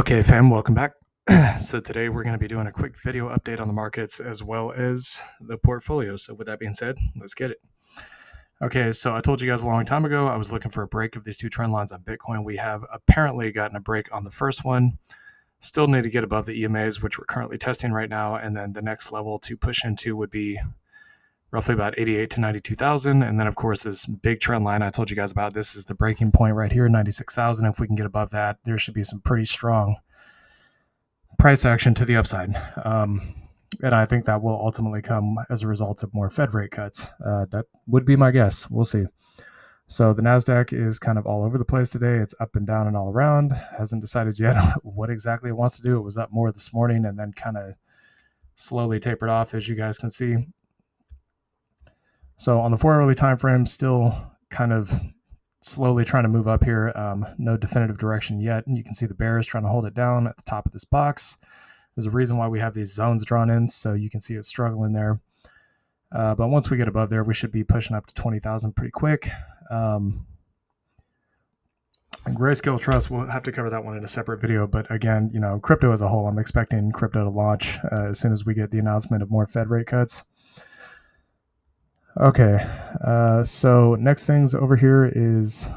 Okay, fam, welcome back. So today we're going to be doing a quick video update on the markets as well as the portfolio. So with that being said, let's get it. Okay, so I told you guys a long time ago I was looking for a break of these two trend lines on Bitcoin. We have apparently gotten a break on the first one. Still need to get above the EMAs, which we're currently testing right now, and then the next level to push into would be roughly about 88 to 92,000. And then, of course, this big trend line I told you guys about, this is the breaking point right here, 96,000. If we can get above that, there should be some pretty strong price action to the upside. And I think that will ultimately come as a result of more Fed rate cuts. That would be my guess. We'll see. So the NASDAQ is kind of all over the place today. It's up and down and all around. Hasn't decided yet what exactly it wants to do. It was up more this morning and then kind of slowly tapered off, as you guys can see. So on the 4 hourly time frame, still kind of slowly trying to move up here. No definitive direction yet. And you can see the bears trying to hold it down at the top of this box. There's a reason why we have these zones drawn in, so you can see it's struggling there. But once we get above there, we should be pushing up to 20,000 pretty quick. And Grayscale Trust, we'll have to cover that one in a separate video. But again, crypto as a whole, I'm expecting crypto to launch as soon as we get the announcement of more Fed rate cuts. Okay, so next things over here is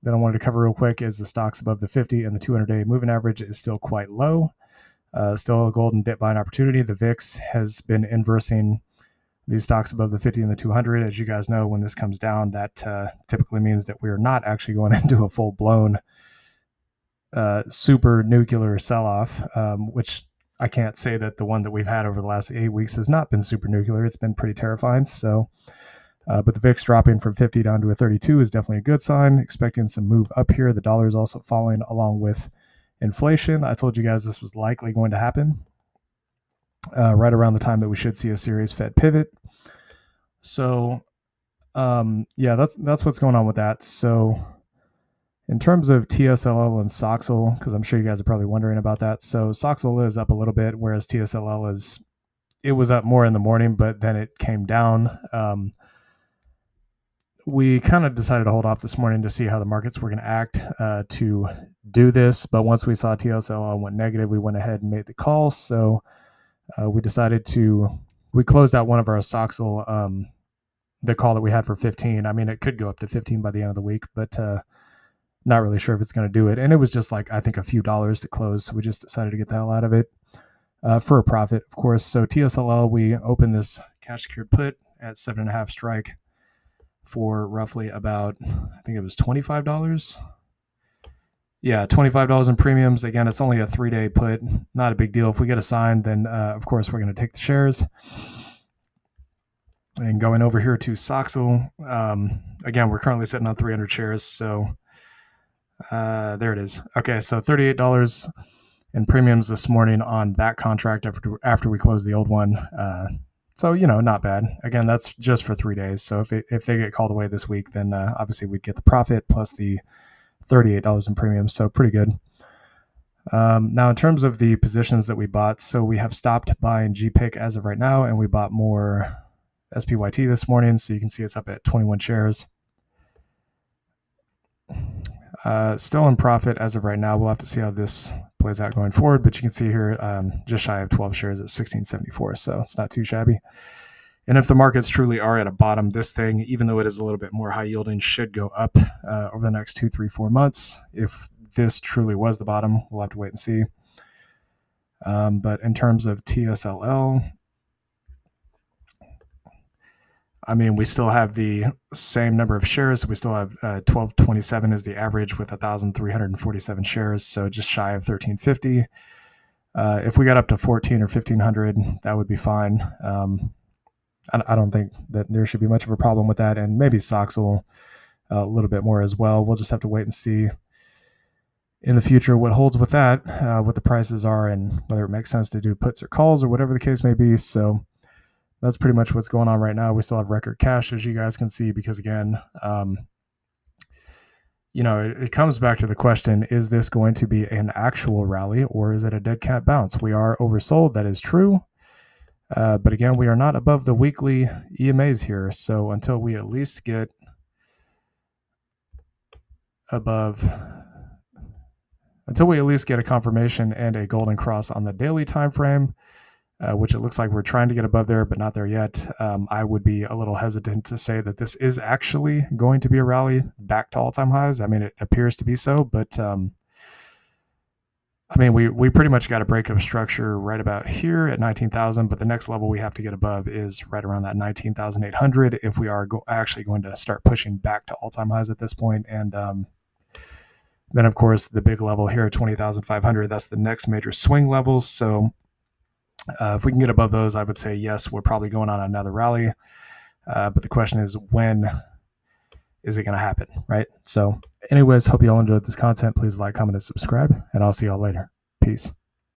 that I wanted to cover real quick is the stocks above the 50 and the 200-day moving average is still quite low. Still a golden dip buying opportunity. The VIX has been inversing these stocks above the 50 and the 200. As you guys know, when this comes down, that typically means that we are not actually going into a full-blown super nuclear sell-off, which I can't say that the one that we've had over the last 8 weeks has not been super nuclear. It's been pretty terrifying. So, but the VIX dropping from 50 down to a 32 is definitely a good sign. Expecting some move up here. The dollar is also falling along with inflation. I told you guys this was likely going to happen right around the time that we should see a serious Fed pivot. So, yeah, that's what's going on with that. So, in terms of TSLL and SOXL, because I'm sure you guys are probably wondering about that. So, SOXL is up a little bit, whereas TSLL it was up more in the morning, but then it came down. We kind of decided to hold off this morning to see how the markets were going to act to do this. But once we saw TSLL went negative, we went ahead and made the call. So we decided we closed out one of our SOXL, the call that we had for 15. I mean, it could go up to 15 by the end of the week, but not really sure if it's going to do it. And it was just like, I think, a few dollars to close. So we just decided to get the hell out of it for a profit, of course. So TSLL, we opened this cash secured put at 7.5 strike for roughly about, I think it was $25. Yeah, $25 in premiums. Again, it's only a 3-day put. Not a big deal. If we get a sign, then of course we're going to take the shares. And going over here to SOXL, again, we're currently sitting on 300 shares. So there it is. Okay, so $38 in premiums this morning on that contract after we close the old one. So, not bad. Again, that's just for 3 days. So if they get called away this week, then obviously we'd get the profit plus the $38 in premiums. So pretty good. Now, in terms of the positions that we bought, so we have stopped buying GPIC as of right now, and we bought more SPYT this morning. So you can see it's up at 21 shares. Still in profit as of right now. We'll have to see how this plays out going forward, but you can see here just shy of 12 shares at 1674, so it's not too shabby. And if the markets truly are at a bottom, this thing, even though it is a little bit more high yielding, should go up over the next 2, 3, 4 months. If this truly was the bottom, we'll have to wait and see. But in terms of TSLL, I mean, we still have the same number of shares. We still have 1227 is the average with 1,347 shares, so just shy of 1,350. If we got up to 1,400 or 1,500, that would be fine. I don't think that there should be much of a problem with that, and maybe SOXL a little bit more as well. We'll just have to wait and see in the future what holds with that, what the prices are, and whether it makes sense to do puts or calls or whatever the case may be. So that's pretty much what's going on right now. We still have record cash, as you guys can see, because again, it comes back to the question, is this going to be an actual rally or is it a dead cat bounce? We are oversold. That is true. But again, we are not above the weekly EMAs here. So until we at least get above until we at least get a confirmation and a golden cross on the daily time frame, which it looks like we're trying to get above there, but not there yet. I would be a little hesitant to say that this is actually going to be a rally back to all-time highs. I mean, it appears to be so, but I mean, we pretty much got a break of structure right about here at 19,000, but the next level we have to get above is right around that 19,800 if we are actually going to start pushing back to all-time highs at this point. And then, of course, the big level here at 20,500, that's the next major swing level. So if we can get above those, I would say, yes, we're probably going on another rally. But the question is, when is it going to happen, right? So anyways, hope you all enjoyed this content. Please like, comment, and subscribe, and I'll see y'all later. Peace.